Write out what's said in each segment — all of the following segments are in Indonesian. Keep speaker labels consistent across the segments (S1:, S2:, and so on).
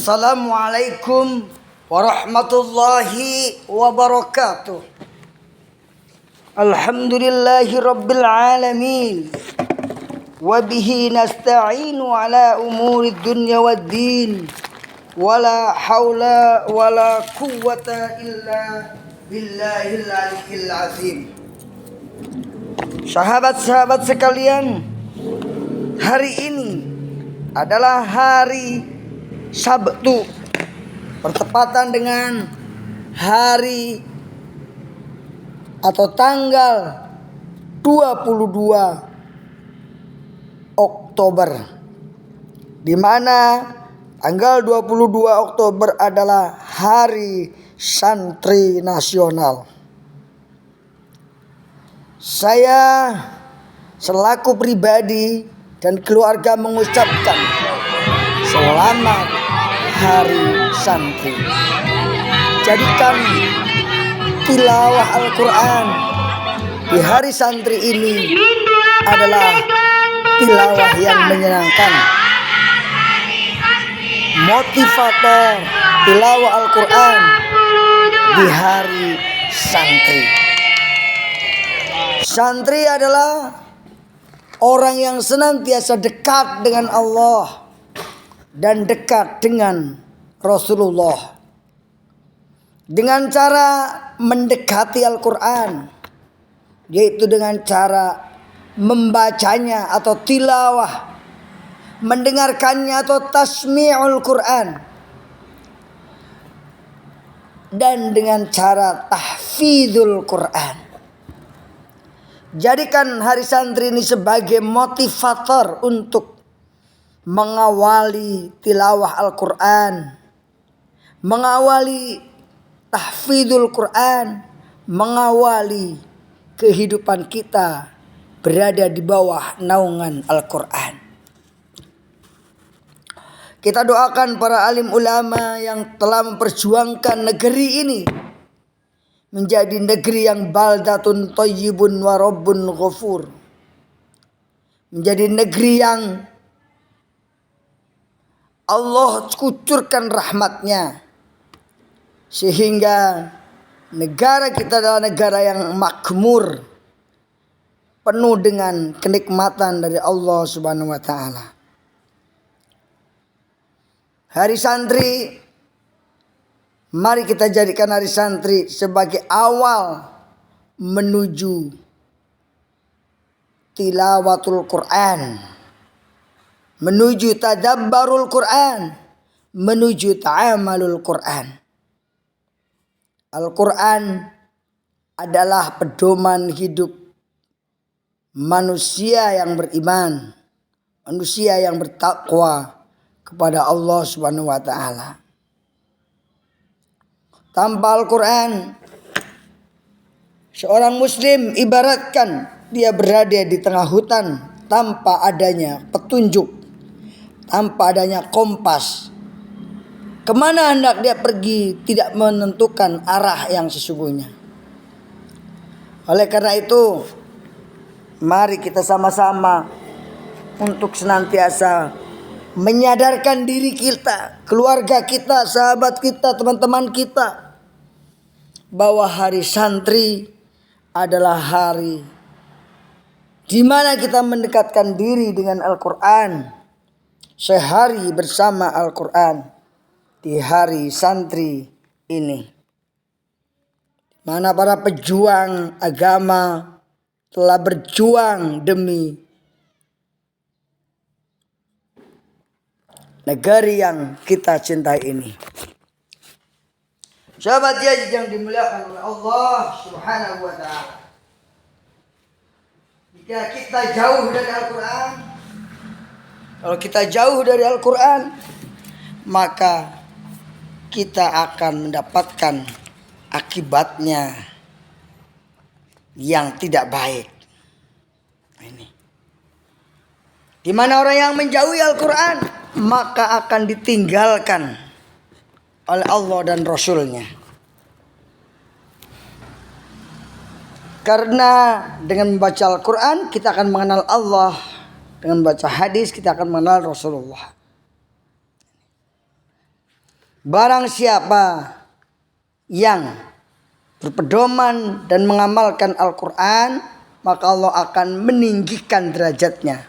S1: Assalamualaikum warahmatullahi wabarakatuh. Alhamdulillahi rabbil alamin. Wabihi nasta'inu ala umuri dunya waddin. Wala hawla wala quwwata illa billahil aliyyil azim. Sahabat-sahabat sekalian, hari ini adalah hari Sabtu, bertepatan dengan hari atau tanggal 22 Oktober, di mana tanggal 22 Oktober adalah Hari Santri Nasional. Saya selaku pribadi dan keluarga mengucapkan selamat Hari Santri. Jadikan tilawah Al-Quran di hari santri ini adalah tilawah yang menyenangkan, motivator tilawah Al-Quran di hari santri. Santri adalah orang yang senantiasa dekat dengan Allah dan dekat dengan Rasulullah, dengan cara mendekati Al-Quran, yaitu dengan cara membacanya atau tilawah, mendengarkannya atau tasmi'ul Quran, dan dengan cara tahfidzul Quran. Jadikan hari santri ini sebagai motivator untuk mengawali tilawah Al-Quran, mengawali tahfidzul Quran, mengawali kehidupan kita berada di bawah naungan Al-Quran. Kita doakan para alim ulama yang telah memperjuangkan negeri ini menjadi negeri yang baldatun thayyibun wa rabbun ghafur, menjadi negeri yang Allah kucurkan rahmatnya, sehingga negara kita adalah negara yang makmur, penuh dengan kenikmatan dari Allah Subhanahu wa taala. Hari santri, mari kita jadikan hari santri sebagai awal menuju tilawatul Quran, menuju tadabbarul Quran, menuju ta'amalul Quran. Al-Quran adalah pedoman hidup manusia yang beriman, manusia yang bertakwa kepada Allah Subhanahu wa taala. Tanpa Al-Quran, seorang muslim ibaratkan dia berada di tengah hutan tanpa adanya petunjuk, tanpa adanya kompas. Kemana hendak dia pergi tidak menentukan arah yang sesungguhnya. Oleh karena itu, mari kita sama-sama untuk senantiasa menyadarkan diri kita, keluarga kita, sahabat kita, teman-teman kita, bahwa hari santri adalah hari di mana kita mendekatkan diri dengan Al-Quran, sehari bersama Al-Quran di hari santri ini, mana para pejuang agama telah berjuang demi negeri yang kita cintai ini. Sahabat yang dimuliakan oleh Allah Subhanahu wa taala, jika kita jauh dari Al-Quran, kalau kita jauh dari Al-Quran, maka kita akan mendapatkan akibatnya yang tidak baik. Ini, di mana orang yang menjauhi Al-Quran maka akan ditinggalkan oleh Allah dan Rasulnya. Karena dengan membaca Al-Quran kita akan mengenal Allah, dengan membaca hadis kita akan mengenal Rasulullah. Barang siapa yang berpedoman dan mengamalkan Al-Quran, maka Allah akan meninggikan derajatnya.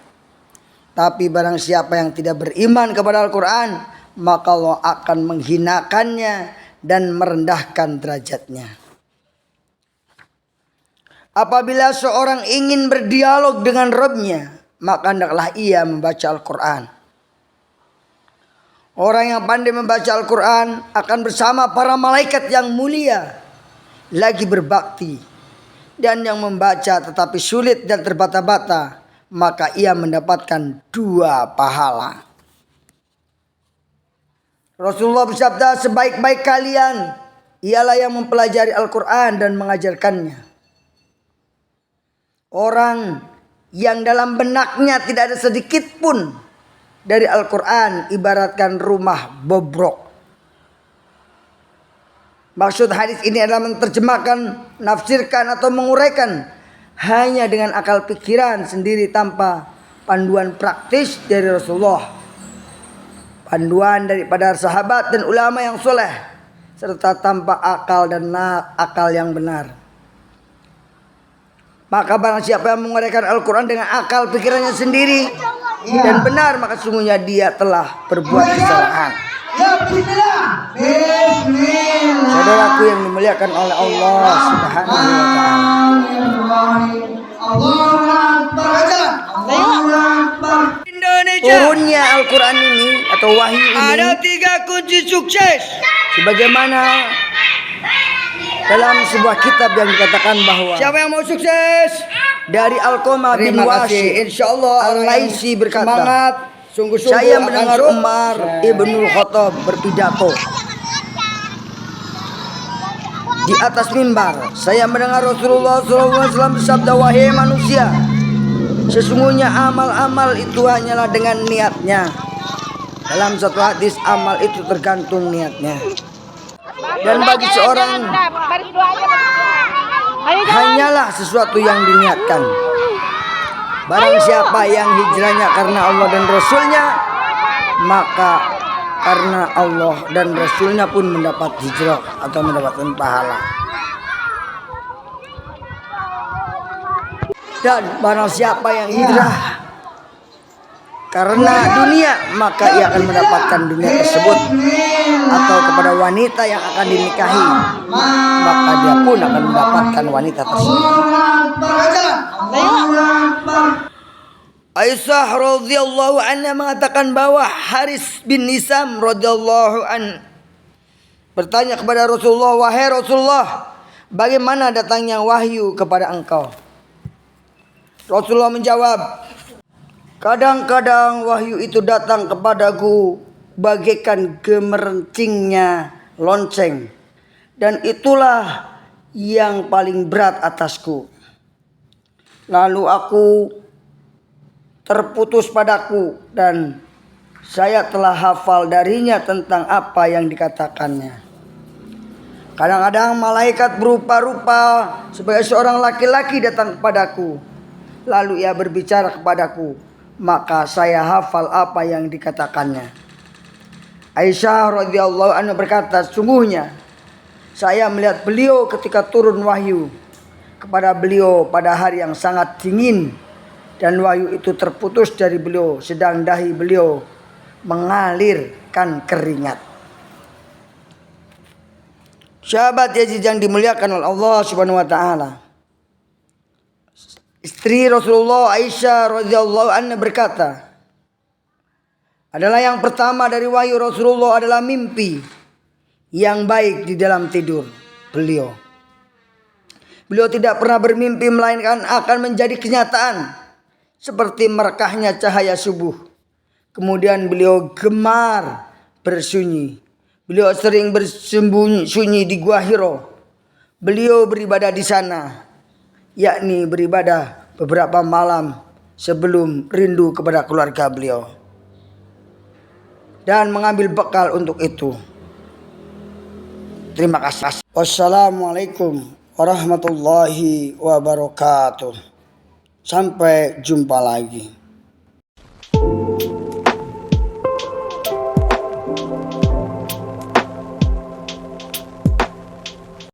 S1: Tapi barang siapa yang tidak beriman kepada Al-Quran, maka Allah akan menghinakannya dan merendahkan derajatnya. Apabila seorang ingin berdialog dengan Rabb-nya, maka hendaklah ia membaca Al-Quran. Orang yang pandai membaca Al-Quran akan bersama para malaikat yang mulia lagi berbakti. Dan yang membaca tetapi sulit dan terbata-bata, maka ia mendapatkan 2 pahala. Rasulullah bersabda, sebaik-baik kalian ialah yang mempelajari Al-Quran dan mengajarkannya. Orang yang dalam benaknya tidak ada sedikit pun dari Al-Quran ibaratkan rumah bobrok. Maksud hadis ini adalah menerjemahkan, menafsirkan atau menguraikan hanya dengan akal pikiran sendiri tanpa panduan praktis dari Rasulullah, panduan daripada sahabat dan ulama yang soleh, serta tanpa akal dan akal yang benar. Maka barang siapa yang menguraikan Al-Quran dengan akal pikirannya sendiri dan benar, maka sungguhnya dia telah berbuat kesalahan. Saudaraku yang dimuliakan oleh Allah Subhanahu wa Ta'ala, turunnya Al-Quran ini atau wahyu ini ada 3 kunci sukses. Sebagaimana dalam sebuah kitab yang dikatakan bahwa siapa yang mau sukses? Dari Alqamah bin Wasi, insyaallah Al-Laisi berkata, semangat, sungguh-sungguh saya mendengar Umar ibnul Khattab berpidato di atas mimbar. Saya mendengar Rasulullah SAW bersabda, wahai manusia, sesungguhnya amal-amal itu hanyalah dengan niatnya. Dalam satu hadis, amal itu tergantung niatnya. Dan bagi seorang hanyalah sesuatu yang diniatkan. Barang siapa yang hijrahnya karena Allah dan Rasulnya, maka karena Allah dan Rasulnya pun mendapat hijrah atau mendapatkan pahala. Dan barang siapa yang hijrah karena dunia, maka ia akan mendapatkan dunia tersebut atau kepada wanita yang akan dinikahi, maka dia pun akan mendapatkan wanita tersebut. Aisyah radhiyallahu anha mengatakan bahwa Haris bin Nisam radhiyallahu an bertanya kepada Rasulullah, wahai Rasulullah, bagaimana datangnya wahyu kepada engkau? Rasulullah menjawab, kadang-kadang wahyu itu datang kepadaku bagaikan gemerencingnya lonceng, dan itulah yang paling berat atasku. Lalu aku terputus padaku dan saya telah hafal darinya tentang apa yang dikatakannya. Kadang-kadang malaikat berupa-rupa sebagai seorang laki-laki datang kepadaku, lalu ia berbicara kepadaku, maka saya hafal apa yang dikatakannya. Aisyah radhiyallahu anha berkata, sungguhnya saya melihat beliau ketika turun wahyu kepada beliau pada hari yang sangat dingin, dan wahyu itu terputus dari beliau sedang dahi beliau mengalirkan keringat. Sahabat Yazid yang dimuliakan oleh Allah Subhanahu wa Ta'ala, istri Rasulullah Aisyah radhiyallahu anha berkata, adalah yang pertama dari wahyu Rasulullah adalah mimpi yang baik di dalam tidur beliau. Beliau tidak pernah bermimpi melainkan akan menjadi kenyataan seperti merekahnya cahaya subuh. Kemudian beliau gemar bersunyi. Beliau sering bersembunyi di Gua Hiro. Beliau beribadah di sana, yakni beribadah beberapa malam sebelum rindu kepada keluarga beliau dan mengambil bekal untuk itu. Terima kasih. Wassalamualaikum warahmatullahi wabarakatuh. Sampai jumpa lagi.